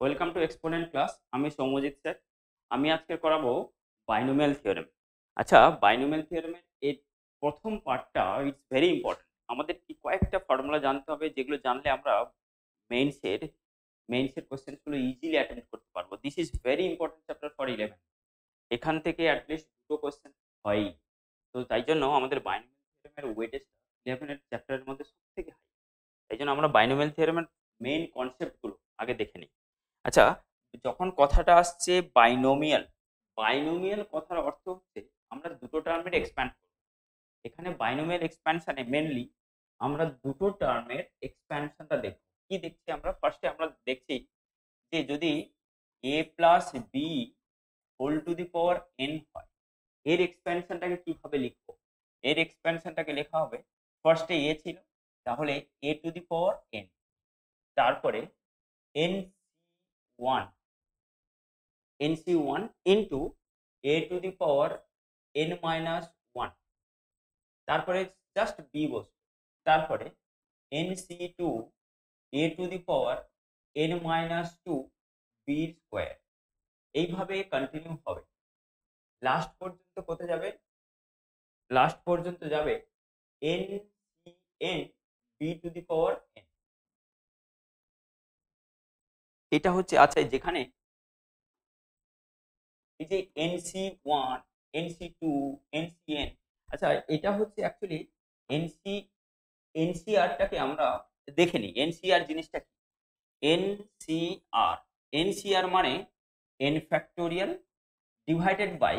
Welcome to exponent class. আমি Soumyajit sir. আমি আজকে করাবো বাইনোমিয়াল থিওরেম। আচ্ছা, বাইনোমিয়াল থিওরেমের এর প্রথম পার্টটা ইটস ভেরি ইম্পর্টেন্ট। আমাদের কি কয়েকটা ফর্মুলা জানতে হবে, যেগুলো জানলে আমরা মেইনসের মেইনসের কোশ্চেনগুলো ইজিলি অ্যাটেন্ড করতে পারবো। This is very important chapter for 11। এখান থেকে অ্যাটলিস্ট দুটো কোশ্চেন হয়ই। তো তাই জন্য আমাদের বাইনোমিয়াল থিওরেমের ওয়েটেজটা 11 চ্যাপ্টারের মধ্যে সব থেকে হাই। তাই জন্য আমরা বাইনোমিয়াল থিওরেমের মেইন কনসেপ্টগুলো আগে দেখে নিই। আচ্ছা, যখন কথাটা আসছে বাইনোমিয়াল, বাইনোমিয়াল কথার অর্থ হচ্ছে আমরা দুটো টার্মের এক্সপ্যান্ড করব। এখানে বাইনোমিয়াল এক্সপ্যানশনে মেনলি আমরা দুটো টার্মের এক্সপ্যানশনটা দেখব। কি দেখছি আমরা? ফার্স্টে আমরা দেখছি যে যদি a plus B whole to the power n হয়, এর এক্সপ্যানশনটাকে কিভাবে লিখবো? এর এক্সপ্যানশনটাকে লেখা হবে, ফার্স্টে a ছিল, তাহলে a to the power n, তারপরে nc1 nc1 into a to the power n minus 1, তারপরে জাস্ট b বসবে, তারপরে nc2 a to the power n minus 2 b square. এইভাবে কন্টিনিউ হবে, লাস্ট পর্যন্ত কোথায় যাবে? লাস্ট পর্যন্ত যাবে ncn b to the power n। এটা হচ্ছে, আচ্ছা যেখানে এই যে nc1 nc2 ncn, আচ্ছা এটা হচ্ছে অ্যাকচুয়ালি এনসিআরটাকে আমরা দেখে নিই। এনসিআর জিনিসটা কি? এনসিআর মানে n factorial divided by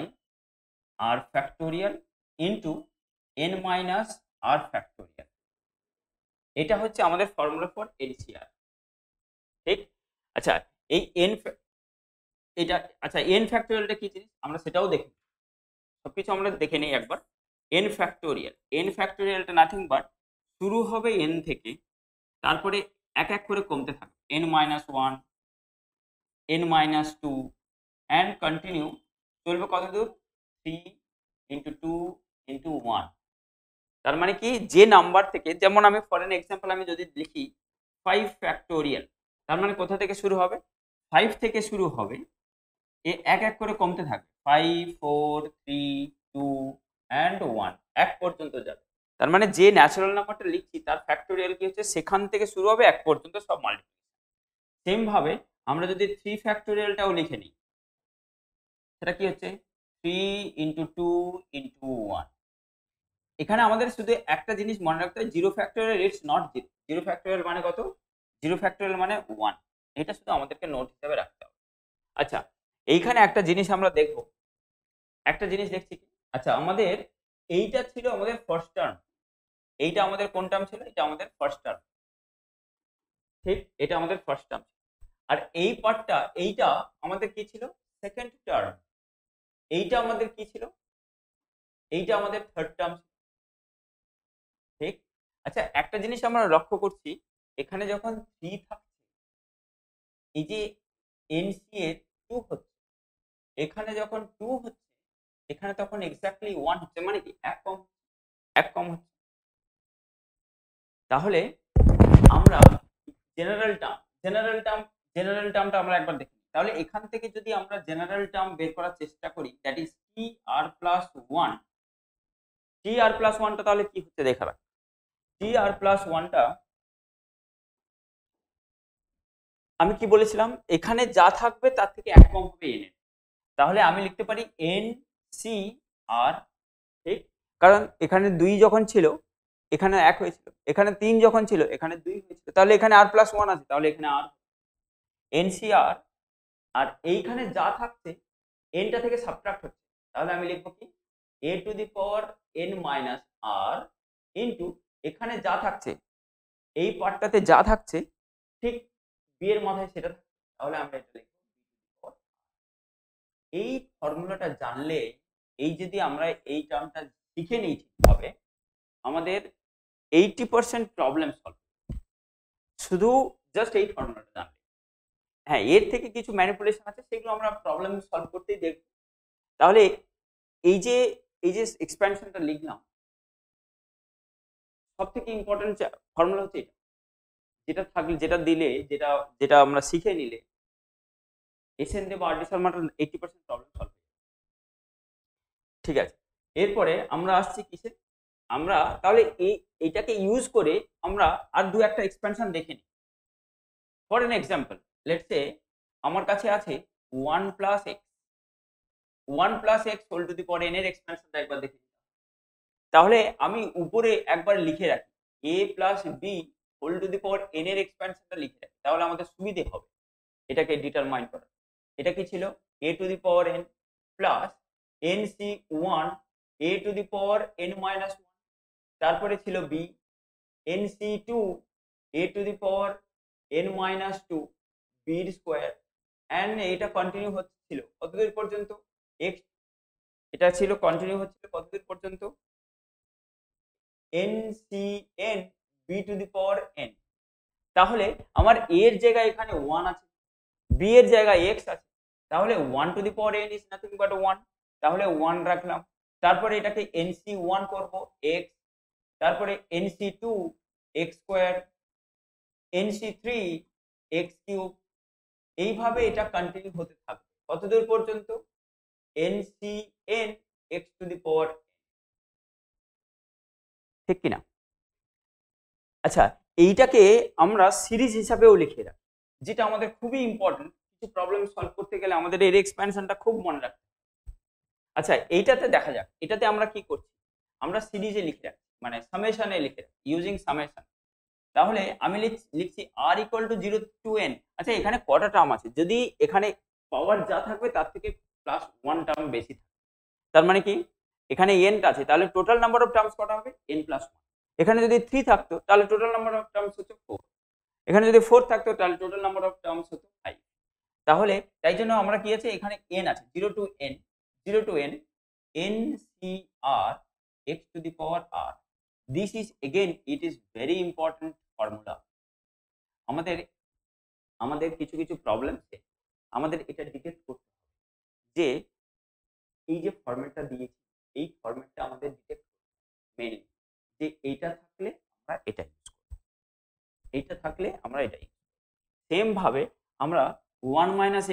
r factorial into n minus r factorial. এটা হচ্ছে আমাদের ফর্মুলা ফর এনসিআর, ঠিক? আচ্ছা, এই এটা আচ্ছা, এন ফ্যাক্টোরিয়ালটা কি জিনিস আমরা সেটাও দেখি, সবকিছু আমরা দেখে নিই একবার। এন ফ্যাক্টোরিয়ালটা নাথিং বাট শুরু হবে এন থেকে, তারপরে এক এক করে কমতে থাকবে n minus one, n minus two, and continue চলবে কত দূর? 3 ইন্টু 2 ইন্টু 1। তার মানে কি, যে নাম্বার থেকে, যেমন আমি ফর এন এক্সাম্পল আমি যদি লিখি 5 ফ্যাক্টোরিয়াল, তার মানে কোথা থেকে শুরু হবে? 5 থেকে শুরু হবে, এ এক এক করে কমতে থাকবে 5 4 3 2 অ্যান্ড 1, এক পর্যন্ত যাবে। তার মানে যে ন্যাচারাল নাম্বারটা লিখছি তার ফ্যাক্টোরিয়াল কি হচ্ছে, সেখান থেকে শুরু হবে এক পর্যন্ত সব মাল্টিপ্লাই। সেম ভাবে আমরা যদি 3 ফ্যাক্টোরিয়ালটাও লিখে নিই, সেটা কি হচ্ছে 3 ইন্টু 2 ইন্টু 1। এখানে আমাদের শুধু একটা জিনিস মনে রাখতে হবে, zero factorial it's not zero. Zero factorial মানে কত? জিরো ফ্যাক্টোরিয়াল মানে 1। এটা শুধু আমাদেরকে নোট হিসেবে রাখতে হবে। আচ্ছা, এইখানে একটা জিনিস আমরা দেখবো, একটা জিনিস দেখছি কি, আচ্ছা আমাদের এইটা ছিল আমাদের ফার্স্ট টার্ম, এইটা আমাদের কোন টার্ম ছিল? এটা আমাদের ফার্স্ট টার্ম, ঠিক? এটা আমাদের ফার্স্ট টার্ম। আর এই পার্টটা, এইটা আমাদের কি ছিল? Second term. এইটা আমাদের কি ছিল? এইটা আমাদের থার্ড টার্ম, ঠিক? আচ্ছা, একটা জিনিস আমরা লক্ষ্য করছি, এখানে যখন 3 থাকছে, এই যে এনসি এর 2 হচ্ছে, এখানে যখন 2 হচ্ছে, এখানে তখন এক্স্যাক্টলি 1 হচ্ছে, মানে কি এক কম, এক কম হচ্ছে। তাহলে আমরা জেনারেল টার্ম, জেনারেল টার্মটা আমরা একবার দেখি। তাহলে এখান থেকে যদি আমরা জেনারেল টার্ম বের করার চেষ্টা করি, that is T R plus 1। T R plus 1টা তাহলে কি হচ্ছে দেখা রাখ। টি আর প্লাস 1টা আমি কি বলেছিলাম, এখানে যা থাকবে তার থেকে এক কম হবে এন এর। তাহলে আমি লিখতে পারি এন সি আর, ঠিক? কারণ এখানে 2 যখন ছিল এখানে 1 হয়েছিল, এখানে 3 যখন ছিল এখানে 2 হয়েছিল, তাহলে এখানে আর প্লাস 1 আছে, তাহলে এখানে আর এনসিআর। আর এইখানে যা থাকছে এনটা থেকে সাবট্রাক্ট হচ্ছে, তাহলে আমি লিখবো কি A to the power N minus R into এখানে যা থাকছে, এই পার্টটাতে যা থাকছে ঠিক বি এর মাথায় সেটা থাকছে, তাহলে আমরা এটা লিখবো। এই ফর্মুলাটা জানলে, এই যদি আমরা এই টার্মটা শিখে নিই ঠিকভাবে, আমাদের 80% প্রবলেম সলভ, শুধু জাস্ট এই ফর্মুলাটা জানলে। হ্যাঁ, এর থেকে কিছু ম্যানিপুলেশন আছে, সেগুলো আমরা প্রবলেম সলভ করতেই দেখব। তাহলে এই যে এক্সপ্যানশনটা লিখলাম, সব থেকে ইম্পর্টেন্ট ফর্মুলা হচ্ছে এটা, যেটা থাকলে, যেটা দিলে, যেটা যেটা আমরা শিখে নিলে এসএন দিয়ে বা আরডিএসআর মাত্র 80% প্রবলেম সলভ। ঠিক আছে, এরপরে আমরা আসছি কিসে, আমরা তাহলে এইটাকে ইউজ করে আমরা আর দু একটা এক্সপেনশন দেখে নিই। For an example, let's say আমার কাছে আছে 1 plus x, 1 plus x whole to the power N এর এক্সপেনশনটা একবার দেখে নিই। তাহলে আমি উপরে একবার লিখে রাখি A plus B whole to the power N এর এক্সপেনশনটা লিখে রাখি, তাহলে আমাদের সুবিধে হবে এটাকে ডিটারমাইন করা। এটা কি ছিল, A to the power N plus N C one A to the power N minus one, তারপরে ছিল B N C two A to the power N minus two বির স্কোয়ার, অ্যান্ড এটা কন্টিনিউ হচ্ছিল কতদূর পর্যন্ত, এক্স, এটা ছিল continue হচ্ছিল কতদূর পর্যন্ত, n c n b to the power n. তাহলে আমার এর জায়গায় এখানে 1 আছে, বি এর জায়গায় এক্স আছে, তাহলে 1 to the power N is nothing but 1, তাহলে 1 রাখলাম। তারপরে এটাকে এনসি 1 করব এক্স, তারপরে NC 2 x square, NC 3 x cube, এইভাবে এটা কন্টিনিউ হতে থাকবে কতদূর পর্যন্ত, NC N x to the power, ঠিক কিনা? আচ্ছা, এইটাকে আমরা সিরিজ হিসাবেও লিখে রাখি, যেটা আমাদের খুবই ইম্পর্টেন্ট, কিছু প্রবলেম সলভ করতে গেলে আমাদের এর এক্সপ্যানশনটা খুব মনে রাখতে। আচ্ছা, এইটাতে দেখা যাক, এটাতে আমরা কি করছি, আমরা সিরিজে লিখে রাখছি, মানে সামেশনে লিখে রাখছি, ইউজিং সামেশন। তাহলে আমি লিখছি আর ইকুয়াল টু 0 টু এন। আচ্ছা, এখানে কটা টার্ম আছে, যদি এখানে পাওয়ার যা থাকবে তার থেকে প্লাস 1 টার্ম বেশি থাকবে, তার মানে কি এখানে এনটা আছে, তাহলে টোটাল নাম্বার অফ টার্মস কটা হবে, এন প্লাস 1। এখানে যদি 3 থাকতো তাহলে টোটাল নাম্বার অফ টার্মস হচ্ছে 4, এখানে যদি 4 থাকতো তাহলে টোটাল নাম্বার অফ টার্মস হতো 5। তাহলে তাই জন্য আমরা কি আছে, এখানে এন আছে 0 to n, 0 to n n C R x to the power r. This is again it is very important formula. আমাদের কিছু কিছু প্রবলেমসে আমাদের এটা ডিটেক্ট করতে হবে যে এই যে ফরম্যাটটা দিয়েছি, এই ফরম্যাটটা আমাদের ডিটেক্ট করতে হবে মেইনলি, যে এইটা থাকলে আমরা এটা ইউজ করব, এইটা থাকলে আমরা এটা ইউজ করব। সেম ভাবে আমরা 1 minus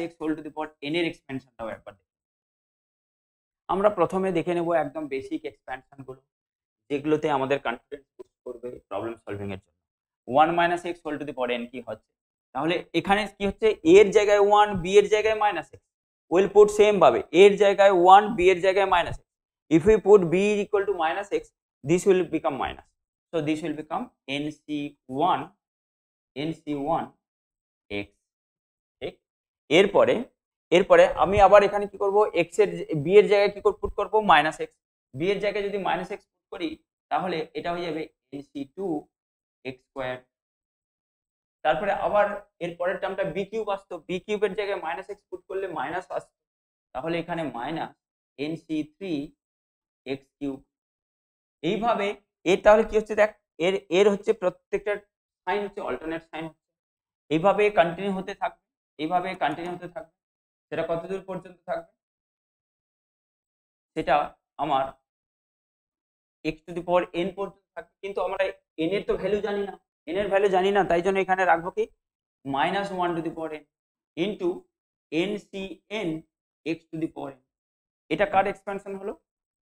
x whole to the power N এর এক্সপেনশনটাও একবার দেখব। আমরা প্রথমে দেখে নেব একদম বেসিক এক্সপ্যানশন গুলো, যেগুলোতে আমাদের কনফিডেন্স বুস্ট করবে প্রবলেম সলভিং এর জন্য। 1 minus x whole to the power n কি হচ্ছে, তাহলে এখানে কি হচ্ছে, এ এর জায়গায় 1 বি এর জায়গায় minus x, will put same ভাবে এ এর জায়গায় 1 বি এর জায়গায় minus x, if we put b equal to minus x this will become minus, so this will become nc1 x. ঠিক, এরপরে আমি আবার এখানে কি করব, এক্স এর বি এর জায়গায় কি পুট করব, মাইনাস এক্স, বি এর জায়গায় যদি মাইনাস এক্স পুট করি তাহলে এটা হয়ে যাবে nc2 এক্স স্কোয়ার। তারপরে আবার এর পরের টার্মটা বি কিউব আসতো, বি কিউবের জায়গায় মাইনাস এক্স পুট করলে মাইনাস আসতো, তাহলে এখানে মাইনাস nc3 এক্স কিউব। এইভাবে এর তাহলে কি হচ্ছে দেখ, এর হচ্ছে প্রত্যেকটা সাইন হচ্ছে অল্টারনেট সাইন হচ্ছে, এইভাবে কন্টিনিউ হতে থাকবে, এইভাবে কন্টিনিউ হতে থাকবে। সেটা কতদূর পর্যন্ত থাকবে, সেটা আমার x to the power N পর্যন্ত থাকবে, কিন্তু আমরা এন এর তো ভ্যালু জানি না, এন এর ভ্যালু জানি না, তাই জন্য এখানে রাখবো কি minus 1 to the power n into n c n x to the power n. এটা কার এক্সপ্যানশন হলো,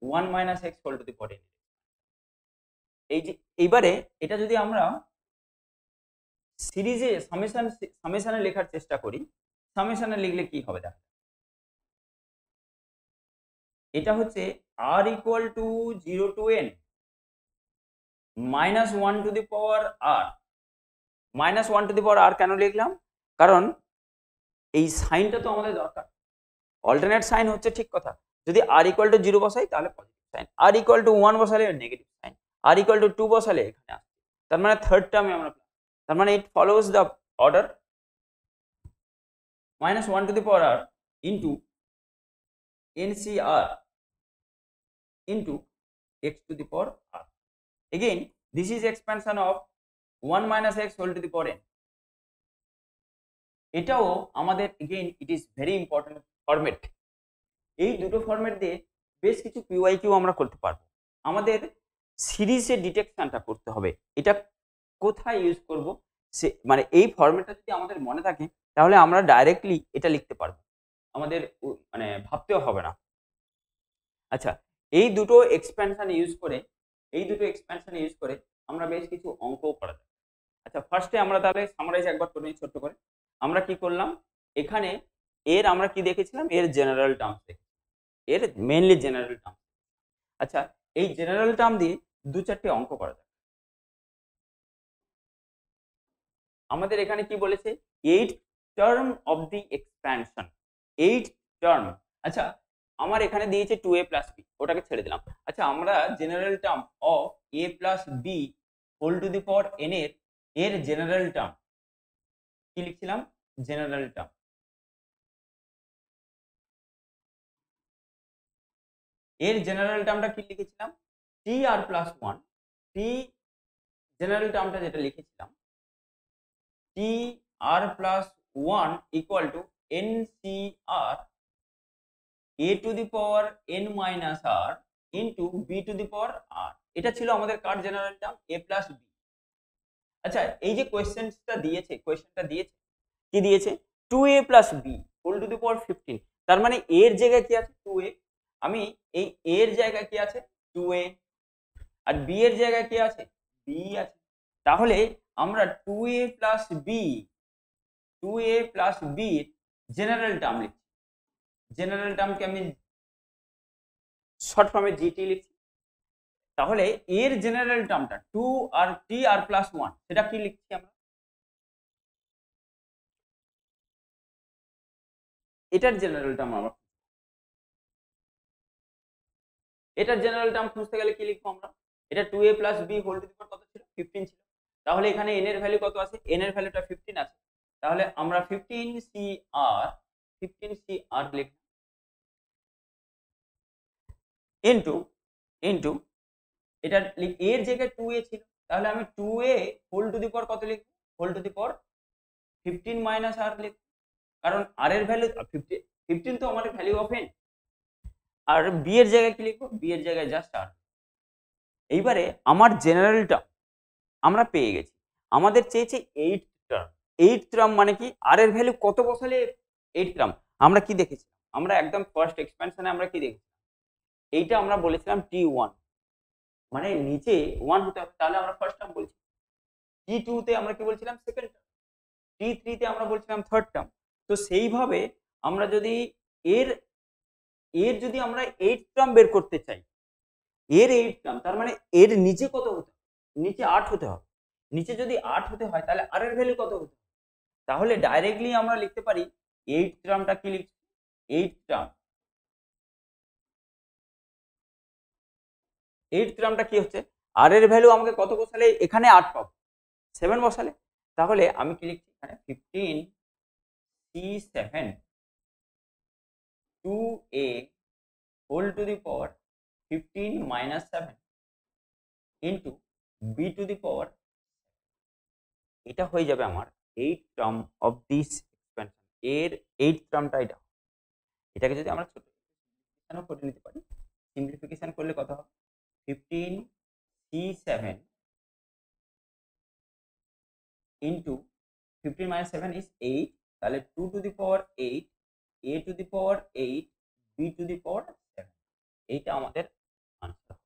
1 minus x whole to the power n. এই যে এইবারে এটা যদি আমরা সিরিজে সামেশনে লেখার চেষ্টা করি, সামেশনে লিখলে কি হবে দেখো, এটা হচ্ছে R equal to 0 to N minus 1 to the power R, minus 1 to the power R কেন লিখলাম, কারণ এই সাইনটা তো আমাদের দরকার, অল্টারনেট সাইন হচ্ছে ঠিক কথা, যদি আর ইকুয়াল টু 0 বসাই তাহলে পজিটিভ সাইন, আর ইকুয়াল টু 1 বসালে নেগেটিভ সাইন, আর ইকুয়াল টু 2 বসালে এখানে আসবে, তার মানে থার্ড টার্মে আমরা, তার মানে it follows the order minus 1 to the power R into NCR into x to the power r. Again, this is expansion of 1 minus x whole to the power n. এটাও আমাদের again it is very important format. এই দুটো format দিয়ে বেশ কিছু PYQ আমরা করতে পারবো। আমাদের সিরিজের ডিটেকশনটা করতে হবে, এটা কোথায় ইউজ করব, সে মানে এই ফরম্যাটটা যদি আমাদের মনে থাকে তাহলে আমরা ডাইরেক্টলি এটা লিখতে পারবো, আমাদের মানে ভাবতেও হবে না। আচ্ছা, এই দুটো এক্সপ্যানশন ইউজ করে আমরা বেশ কিছু অঙ্কও করা যায়। আচ্ছা, ফার্স্টে আমরা তাহলে সামারাইজ একবার করে নিই ছোট্ট করে। আমরা কি করলাম, এখানে আমরা কি দেখেছিলাম, এর জেনারেল টার্মস দেখেছি, এর মেইনলি জেনারেল টার্ম। আচ্ছা, এই জেনারেল টার্ম দিয়ে দু চারটে অঙ্ক করা যায়। আমাদের এখানে কি বলেছে, 8th term of the expansion, 8th term. আচ্ছা, আমার এখানে দিয়েছে 2a প্লাস বি, ওটাকে ছেড়ে দিলাম। আচ্ছা, আমরা general term of a plus B whole to the power n এর জেনারেল টার্ম কি লিখছিলাম, জেনারেল টার্ম। এর জেনারেল টার্মটা কি লিখেছিলাম, টি আর প্লাস ওয়ান, টি জেনারেল টার্মটা যেটা লিখেছিলাম, T R plus one equal to N C R A to the power N minus R into B to the power R. এটা ছিল আমাদের কার general term, A plus B. আচ্ছা, এই যে কোয়েশ্চেনটা দিয়েছে কি দিয়েছে, 2a plus B whole to the power 15। তার মানে এর জায়গায় কি আছে, 2a। আমি এই এর জায়গায় কি আছে, 2a, আর বি এর জায়গায় কি আছে, বি আছে। তাহলে আমরা 2a plus b general term লিখছি। জেনারেল টার্মকে আমি শর্ট ফর্মে জিটি লিখছি। তাহলে এর জেনারেল টার্মটা 2 আর টি আর প্লাস 1, সেটা কি লিখছি আমরা, এটার জেনারেল টার্ম আমরা, এটার জেনারেল টার্ম খুঁজতে গেলে কি লিখবো আমরা, এটা 2a plus B whole to the power কত ছিল, 15 ছিল। তাহলে এখানে n এর ভ্যালু কত আছে, n এর ভ্যালুটা 15 আছে। তাহলে আমরা 15 CR লিখব ইনটু এটা এর জায়গায় 2a ছিল, তাহলে আমি 2a whole to the power কত লিখব, whole to the power 15 minus R লিখব, কারণ আর এর ভ্যালু 15 তো আমাদের ভ্যালু অফ n। আর বি এর জায়গায় কি লিখবো, বি এর জায়গায় জাস্ট আর। এইবারে আমার জেনারেলটা আমরা পেয়ে গেছি। আমাদের চেয়েছে 8th টার্ম। 8th টার্ম মানে কি, আর এর ভ্যালু কত বসালে 8th টার্ম, আমরা কি দেখেছি, আমরা একদম ফার্স্ট এক্সপ্যানশনে আমরা কি দেখেছি, এইটা আমরা বলেছিলাম T1, মানে নিচে 1 হতে হবে, তাহলে আমরা ফার্স্ট টার্ম বলছি। T2 তে আমরা কি বলছিলাম, সেকেন্ড টার্ম। T3 তে আমরা বলছিলাম থার্ড টার্ম। তো সেইভাবে আমরা যদি এর যদি আমরা 8th টার্ম বের করতে চাই, এর 8th টার্ম, তার মানে এর নিচে কত হতে হবে, নিচে 8 হতে হবে। নিচে যদি 8 হতে হয় তাহলে আর এর ভ্যালু কত হতে হবে, তাহলে ডাইরেক্টলি আমরা লিখতে পারি 8th টার্মটা কি লিখছি, 8th টার্মটা কি হচ্ছে, আর এর ভ্যালু আমাকে কত বসালে এখানে 8 পাবো, 7 বসালে। তাহলে আমি কি লিখছি এখানে 15 C7 2a whole to the power 15 minus 7 into B to the power. এটা হয়ে যাবে আমার 8th term of this expansion, এর 8th টার্মটা এটা। এটাকে যদি আমরা ছোট করে নিতে পারি, সিম্পলিফিকেশন করলে কত হবে, 15 C7 ইন্টু 15 মাইনাস 7 ইজ 8, তাহলে 2 to the power 8 a to the power 8 b to the power 7। এইটা আমাদের আনসার।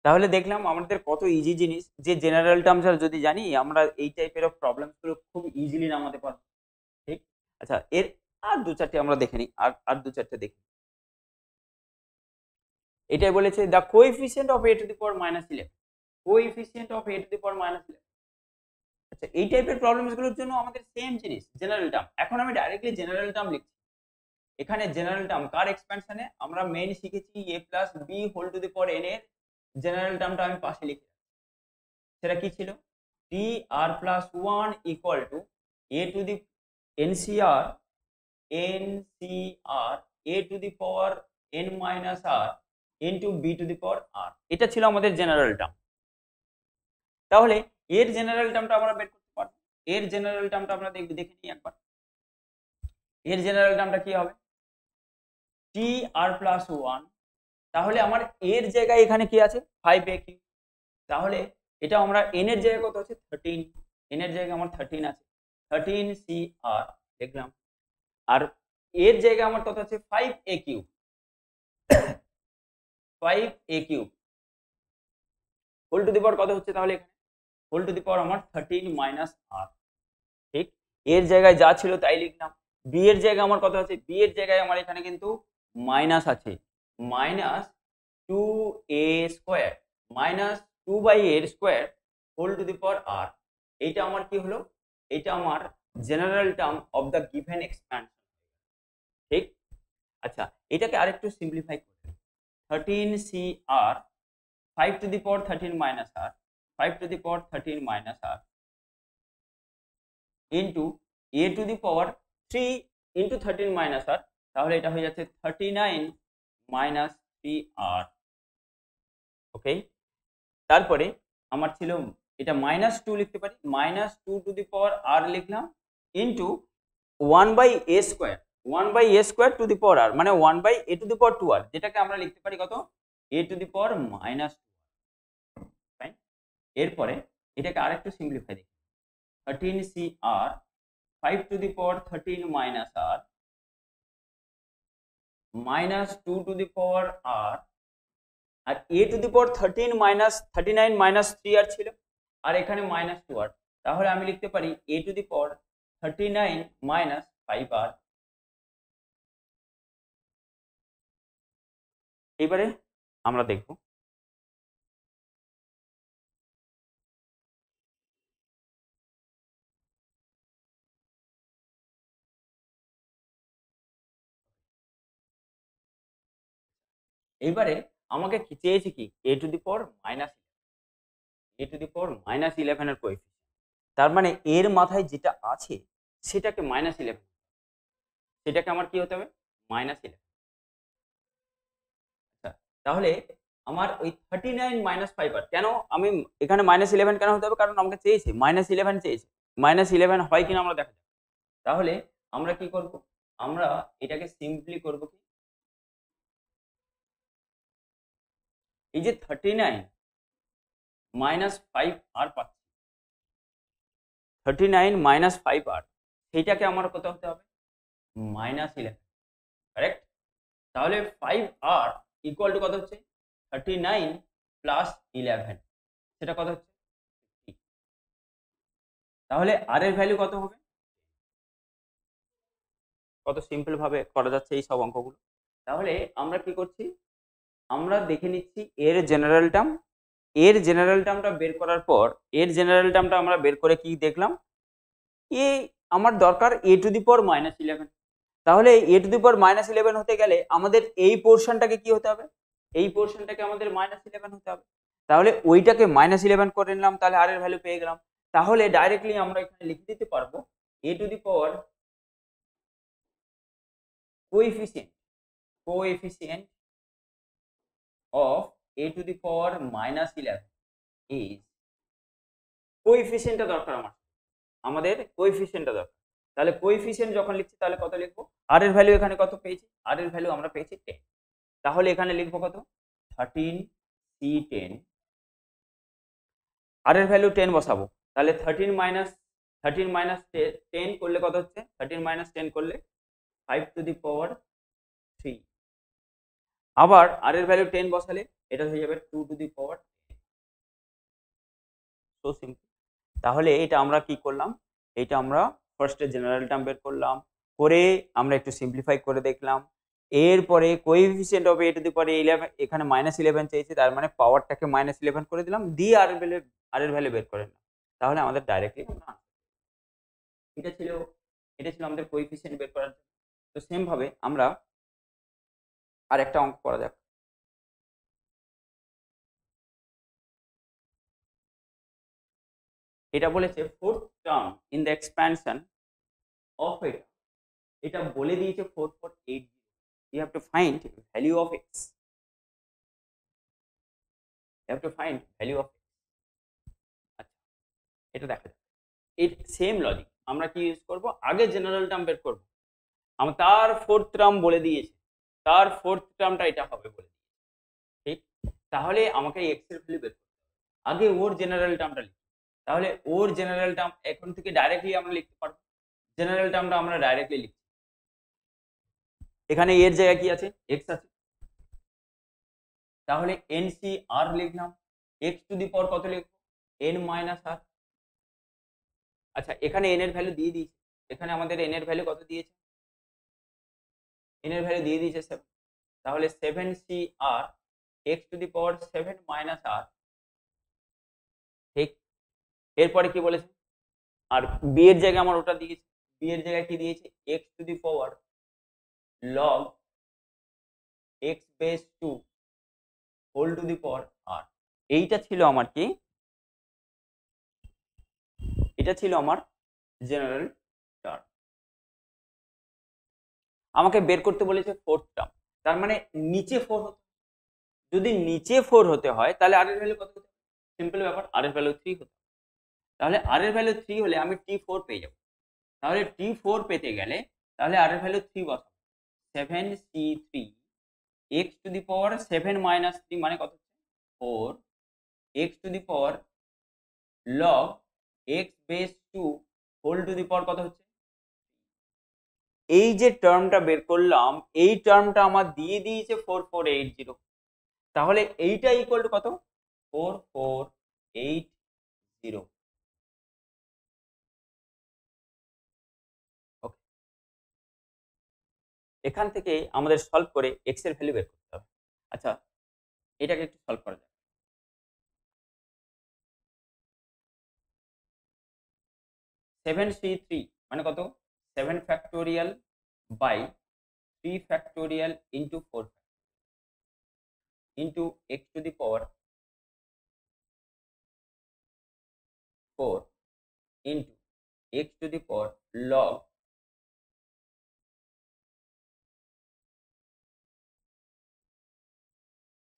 তাহলে দেখলাম আমাদের কত ইজি জিনিস, যে জেনারেল টার্মস যদি জানি আমরা এই টাইপের প্রবলেমস গুলো খুব ইজিলি নামাতে পারবো। ঠিক, আচ্ছা, এর আর দু চারটে আমরা দেখে নিই, আর দু চারটে দেখি। এটাই বলেছে the coefficient of a to the power -11, coefficient of a to the power -11। আচ্ছা, এই টাইপের প্রবলেমস গুলোর জন্য আমাদের সেম জিনিস জেনারেল টার্ম। এখন আমি ডাইরেক্টলি জেনারেল টার্ম লিখছি। এখানে জেনারেল টার্ম কার এক্সপ্যানশনে, আমরা মেইন শিখেছি a plus B whole to the power n এর জেনারেল টার্মটা আমি পাশে লিখি। সেটা কি ছিল, T R plus 1 equal to a to the NCR a to the power n minus r into b to the power r। এটা ছিল আমাদের জেনারেল টার্ম। তাহলে এর জেনারেল টার্মটা আমরা বের করতে পারবো। এর জেনারেল টার্মটা আমরা দেখে নিই একবার। এর জেনারেল টার্মটা কি হবে, টি আর প্লাস 1। তাহলে আমার এর জায়গায় এখানে কি আছে, 5a কিউব। তাহলে এটা আমরা n এর জায়গায় কত আছে, 13, n এর জায়গায় আমার 13 আছে, 13 CR দেখলাম। আর এর জায়গায় আমার কত আছে 5a cube, 5a cube whole to the power কত হচ্ছে তাহলে এখানে হোল টু দি পাওয়ার আমার 13 মাইনাস আর। ঠিক, এর জায়গায় যা ছিল তাই লিখলাম। বি এর জায়গায় আমার কত আছে, বি এর জায়গায় আমার এখানে কিন্তু মাইনাস আছে, minus 2a square minus 2/a² whole to the power R. এইটা আমার কি হলো, এটা আমার general term of the given expansion. ঠিক, আচ্ছা এটাকে আরেকটু সিম্পলিফাই করি, 13cr 5 to the power 13 minus R, 5 to the power 13 minus R into a to the power 3 into 13 minus R, তাহলে এটা হয়ে যাচ্ছে 39 মাইনাস 3r। ওকে, তারপরে আমার ছিল এটা -2 লিখতে পারি, -2 টু দি পাওয়ার r লিখলাম into 1/a² 1/a² two the power r, মানে 1/a two the power 2r, যেটাকে আমরা লিখতে পারি কত, a to the power -2। Fine, এরপরে এটাকে আরেকটু সিম্পলিফাই দেখি, 13cr 5 to the power 13 minus r -2 to the power r, আর a to the power 13 minus 39 minus 3r ছিল, আর এখানে -2r, তাহলে আমি লিখতে পারি a to the power 39 minus 5r। এবারে আমরা দেখব এইবারে আমাকে কি চেয়েছে, কি a টু দি পাওয়ার -11 এর কোএফিসিয়েন্ট, তার মানে এর মাথায় যেটা আছে সেটাকে -11, সেটাকে আমার কি হতে হবে -11। আচ্ছা, তাহলে আমার ওই 39 মাইনাস 5r, কেন আমি এখানে -11 কেন হতে হবে, কারণ আমাকে চেয়েছে -11 চেয়েছে, -11 হয় কিনা আমরা দেখা যাক। তাহলে আমরা কি করব, আমরা এটাকে সিম্পলি করব কি, এই যে 39 মাইনাস 5r পাচ্ছি, 39 মাইনাস 5r, সেইটাকে আমার কত হতে হবে -11, কারেক্ট। তাহলে 5r ইকুয়াল টু কত হচ্ছে 39 প্লাস 11, সেটা কত হচ্ছে 50। তাহলে আর এর ভ্যালু কত হবে, কত সিম্পল ভাবে করা যাচ্ছে এই সব অঙ্কগুলো। তাহলে আমরা কি করছি, আমরা দেখে নিচ্ছি এর জেনারেল টার্ম, এর জেনারেল টার্মটা বের করার পর, এর জেনারেল টার্মটা আমরা বের করে কি দেখলাম, এ আমার দরকার a টু দি পাওয়ার -11, তাহলে a টু দি পাওয়ার -11 হতে গেলে আমাদের এই পোর্শনটাকে কি হতে হবে, এই পোর্শনটাকে আমাদের -11 হতে হবে, তাহলে ওইটাকে -11 করে নিলাম, তাহলে আর এর ভ্যালু পেয়ে গেলাম। তাহলে ডাইরেক্টলি আমরা এখানে লিখে দিতে পারবো a to the power coefficient of a to the power -11 is, কোএফিসিয়েন্টটা দরকার আমাদের কোএফিসিয়েন্টটা দরকার। তাহলে কোএফিসিয়েন্ট যখন লিখছি তাহলে কত লিখবো, আর এর ভ্যালু এখানে কত পেয়েছি, আর এর ভ্যালু আমরা পেয়েছি 10, তাহলে এখানে লিখবো কত 13c10, আর এর ভ্যালু 10 বসাবো, তাহলে 13 মাইনাস 10 করলে কত হচ্ছে, 13 মাইনাস 10 করলে 5 টু দি পাওয়ার 3, আবার আর এর ভ্যালু 10 বসালে এটা হয়ে যাবে 2 to the power. So simple. তাহলে এটা আমরা কি করলাম, এটা আমরা ফার্স্টে জেনারেল টার্ম বের করলাম, করে আমরা একটু সিম্পলিফাই করে দেখলাম, এরপরে coefficient of a to the power 11, এখানে -11 চেয়েছে, তার মানে পাওয়ারটাকে -11 করে দিলাম, দিয়ে আর এর ভ্যালু বের করে নিলাম, তাহলে আমাদের ডাইরেক্টলি এটা ছিল আমাদের কোএফিসিয়েন্ট বের করার জন্য। তো সেম ভাবে আমরা আর একটা অঙ্ক করা যাক। এটা বলেছে fourth term in the expansion of এটা বলে দিয়েছে 4480, you have to find value of x, you have to find value of x। আচ্ছা এটা দেখা যাক, এই সেম লজিক আমরা কি ইউজ করব, আগে জেনারেল টার্ম বের করব, আমরা তার ফোর্থ টার্ম বলে দিয়েছে, তার ফোর্থ টার্মটা এটা হবে বলে দিয়েছে, ঠিক। তাহলে আমাকে এক্স এর ভ্যালু বের করতে হবে, আগে ওর জেনারেল টার্মটা লিখি, তাহলে ওর জেনারেল টার্ম এখন থেকে ডাইরেক্টলি আমরা লিখতে পারবো, জেনারেল টার্মটা আমরা ডাইরেক্টলি লিখছি, এখানে এর জায়গায় কি আছে, এক্স আছে, তাহলে এন সি আর লিখলাম, এক্স টু দি পাওয়ার কত লিখবো, এন মাইনাস আর। আচ্ছা এখানে এন এর ভ্যালু দিয়ে দিয়েছে, এখানে আমাদের এন এর ভ্যালু কত দিয়েছে, এন এর ভ্যালু দিয়ে দিয়েছে 7, তাহলে 7 C R x to the power 7 minus R. ঠিক, এরপরে কি বলেছে, আর বি এর জায়গায় আমার ওটা দিয়েছে, বি এর জায়গায় কি দিয়েছে, x to the power log x base 2 whole to the power R. এইটা ছিল আমার কি, এটা ছিল আমার জেনারেল টার্ম। আমাকে বের করতে বলেছে ফোর্থ টার্ম, তার মানে নিচে 4 হতে, যদি নিচে 4 হতে হয় তাহলে আর এর ভ্যালু কত হতে, সিম্পল ব্যাপার, আর এর ভ্যালু 3 হতে, তাহলে আর এর ভ্যালু 3 হলে আমি T4 পেয়ে যাব। তাহলে T4 পেতে গেলে তাহলে আর এর ভ্যালু 3 বসাবো, 7C3 x to the power 7 minus 3 মানে কত হচ্ছে 4 x to the power log x base 2 whole to the power কত হচ্ছে। এই যে টার্মটা বের করলাম, এই টার্মটা আমার দিয়ে দিয়েছে 4480, তাহলে এইটা ইকুয়াল টু কত, 4480। ওকে, এখান থেকে আমাদের সলভ করে x এর ভ্যালু বের করতে হবে। আচ্ছা এটাকে একটু সলভ করা যাক। 7C3 মানে কত, 7 factorial by 3 factorial into 4 into x to the power 4 into x to the power log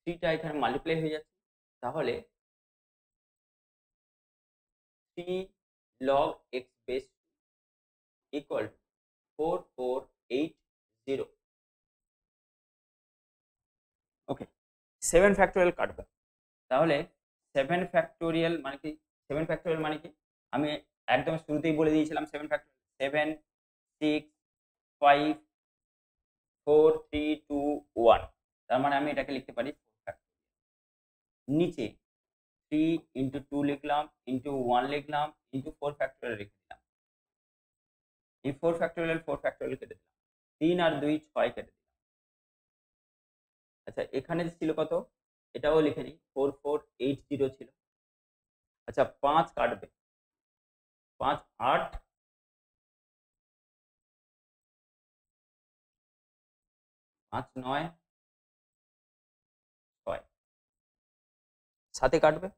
3টা এখানে মাল্টিপ্লাই হয়ে যাচ্ছে, তাহলে 3 log x base equal to 4480। Okay, 7 factorial কাটবে, তাহলে 7 ফ্যাক্টোরিয়াল মানে কি, 7 ফ্যাক্টোরিয়াল মানে কি আমি একদম শুরুতেই বলে দিয়েছিলাম, 7 ফ্যাক্টোরিয়াল 7 6 5 4 3 2 1, তার মানে আমি এটাকে লিখতে পারি 4 ফ্যাক্টোরিয়াল। নিচে 3 ইন্টু 2 লিখলাম, ইন্টু 1 লিখলাম, ইন্টু 4 ফ্যাক্টোরিয়াল রেখে দিলাম, এই 4 ফ্যাক্টোরিয়াল 4 ফ্যাক্টোরিয়াল কেটে দিলাম, 3 আর 2 6 কেটে দিলাম। আচ্ছা এখানে ছিল কত, এটাও লিখে নিই, 4480 ছিল। আচ্ছা 5 কাটবে, 5 8 5 9 6, সাথে কাটবে,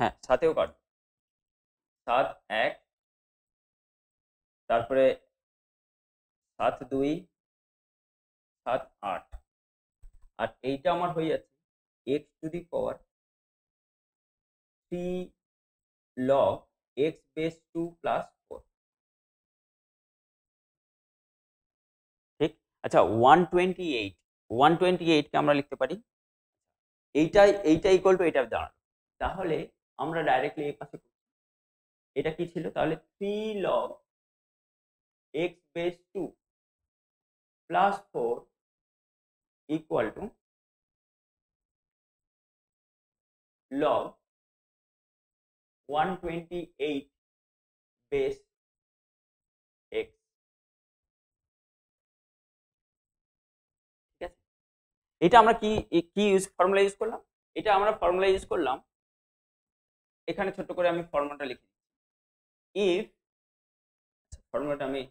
হ্যাঁ সাথেও কাটবে, 7 1, তারপরে 7 2 7 8, আর এইটা আমার হয়ে যাচ্ছে x to the power 3 log x base 2 plus 4। ঠিক, আচ্ছা 128 কে আমরা লিখতে পারি, এইটা ইকুয়াল টু এটা দাঁড়ানো, তাহলে আমরা ডাইরেক্টলি এই পাশে, এটা কি ছিল, তাহলে 3 log x base 2 plus 4 equal two log 128 base x। ঠিক আছে, এটা আমরা কি কি ফর্মুলা ইউজ করলাম, এটা আমরা ফর্মুলা ইউজ করলাম, এখানে ছোট করে আমি ফর্মুলাটা লিখে দিই, ইফ, ফর্মুলাটা আমি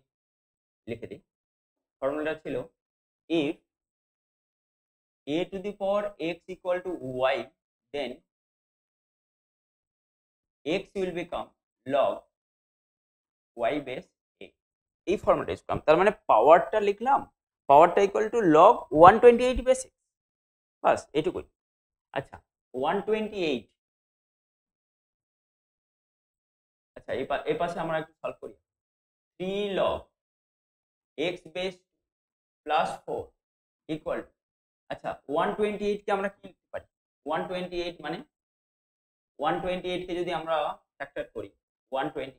লিখে দিই, ফর্মুলাটা ছিল if a to the power x equal to y, then x will become log y base a। এই ফর্মুলাটা ইউজ করলাম, তার মানে পাওয়ারটা লিখলাম, পাওয়ারটা equal to log 128 base x, বাস এটুকুই। আচ্ছা 128, আচ্ছা এই পাশে আমরা একটু সলভ করি, 3 log x base plus 4 equal two, আচ্ছা 128 কে আমরা কি লিখতে পারি, 128 মানে 128 কে যদি আমরা ফ্যাক্টর করি 128.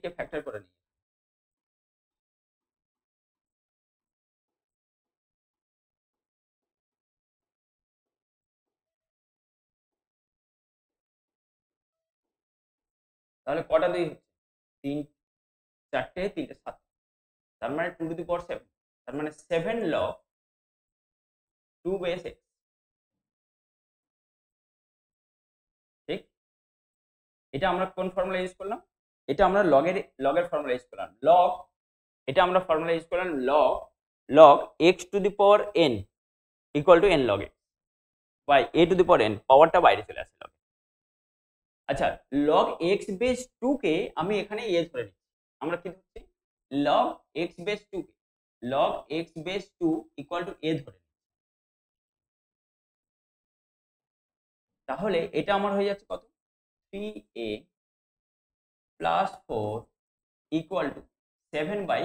কে ফ্যাক্টর করে নিই। তাহলে কটা 2 হচ্ছে? 3 4টে 3টে 7, তার মানে 2 টু দি পাওয়ার 7, তার মানে 7 log 2 বেস x, ঠিক? এটা আমরা কোন ফর্মুলা ইউজ করলাম? এটা আমরা লগের ফর্মুলা ইউজ করলাম। এটা আমরা ফর্মুলা ইউজ করলাম log x to the power n equal to n log x by a to the power n, পাওয়ারটা বাইরে চলে আসে log। আচ্ছা, log x বেস 2 কে আমি এখানে a ধরে নিচ্ছি। আমরা কি ধরছি? log x base 2 K log x base 2 equal to a ধরে নিচ্ছি। তাহলে এটা আমার হয়ে যাচ্ছে কত? 3a plus 4 equal to 7 by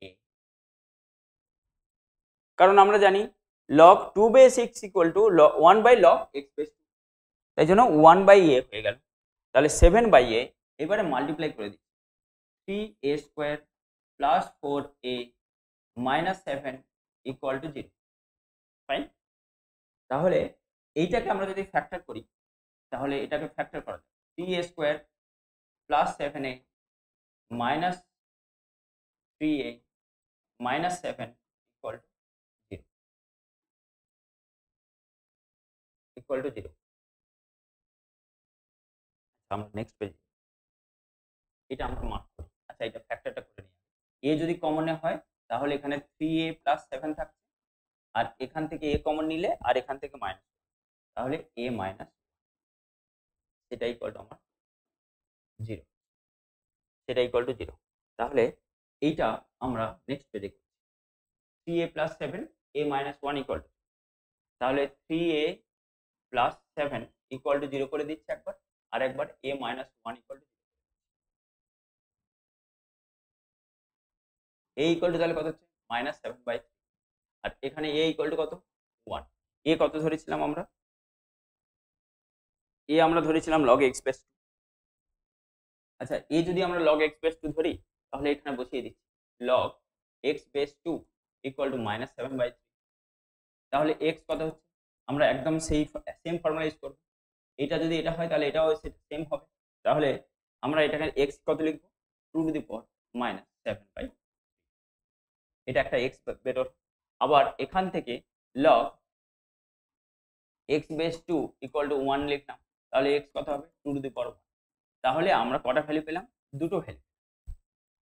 a। কারণ আমরা জানি log 2 base x equal to 1 by log x base 2, তাই জন্য 1 বাই a হয়ে গেল। তাহলে 7 বাই a এবারে মাল্টিপ্লাই করে দিচ্ছি, 3a square plus 4a minus 7 equal to 0। Fine. তাহলে এইটাকে আমরা যদি ফ্যাক্টর করি, তাহলে এটাকে ফ্যাক্টর করা যায়, 3a square plus 7a minus 3a minus 7 equal to 0, equal to 0। আমরা নেক্সট পেজ, এটা আমরা মার্ক করি। আচ্ছা, এটা ফ্যাক্টরটা করে নিই। a যদি কমনে হয় তাহলে এখানে 3a প্লাস 7 থাকছে, আর এখান থেকে a কমন নিলে আর এখান থেকে মাইনাস, তাহলে a মাইনাস সেটা ইকুয়াল টু আমার 0, সেটা ইকুয়াল টু 0। তাহলে এইটা আমরা নেক্সট পেজে করছি, 3a plus 7 a minus 1 equal two, তাহলে 3a প্লাস 7 ইকুয়াল টু 0 করে দিচ্ছি একবার, আর একবার a minus 1 equal to 0। a equal to তাহলে কত হচ্ছে? মাইনাস 7 বাই 3, আর এখানে a ইকুয়াল টু কত? 1। a কত ধরেছিলাম আমরা? a আমরা ধরেছিলাম log x বেস 2। আচ্ছা, a যদি আমরা log x বেস 2 ধরি, তাহলে এখানে বসিয়ে দিচ্ছি log x base 2 equal to minus 7 by 3। তাহলে x কত হচ্ছে? আমরা একদম সেম ফর্মুলা ইউজ করব। এটা যদি এটা হয় তাহলে এটাও সেম হবে। তাহলে আমরা এটাকে x কত লিখব? 2 to the power minus 7 by, এটা একটা x বেরোর। আবার এখান থেকে log x base 2 equal to 1 লিখলাম, তাহলে x কত হবে? 2 টু দি পাওয়ার 1। তাহলে আমরা কটা ভ্যালু পেলাম? দুটো ভ্যালু।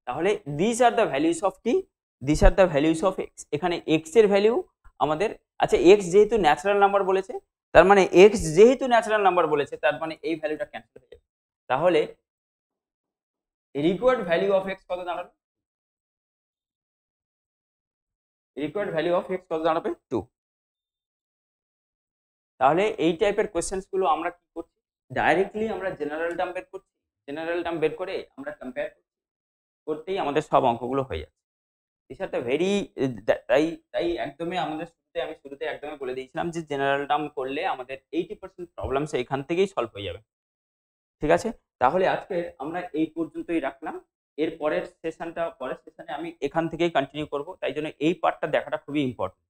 তাহলে this are the values of কি? This are the values of x। এখানে x এর ভ্যালু আমাদের, আচ্ছা x যেহেতু ন্যাচারাল নাম্বার বলেছে, তার মানে x যেহেতু ন্যাচারাল নাম্বার বলেছে, তার মানে এই ভ্যালুটা ক্যান্সেল হয়ে যাবে। তাহলে রিকোয়ার্ড ভ্যালু অফ x কত দাঁড়াবে? রিকোয়ার্ড ভ্যালু অফ x কত দাঁড়াবে? 2। তাহলে এই টাইপের কোশ্চেন্স গুলো আমরা কি করছি? ডাইরেক্টলি আমরা জেনারেল টার্ম বের করছি, জেনারেল টার্ম বের করে আমরা কম্পেয়ার করতেই আমাদের সব অঙ্কগুলো হয়ে যাচ্ছে। বিষয়টা ভেরি, তাই একদমই আমাদের শুরুতে একদমই বলে দিয়েছিলাম যে জেনারেল টার্ম করলে আমাদের 80% প্রবলেমস এখান থেকেই সলভ হয়ে যাবে। ঠিক আছে, তাহলে আজকে আমরা এই পর্যন্তই রাখলাম। পরের সেশনে আমি এখান থেকেই কন্টিনিউ করব, তাই জন্য এই পার্টটা দেখাটা খুবই ইম্পর্টেন্ট।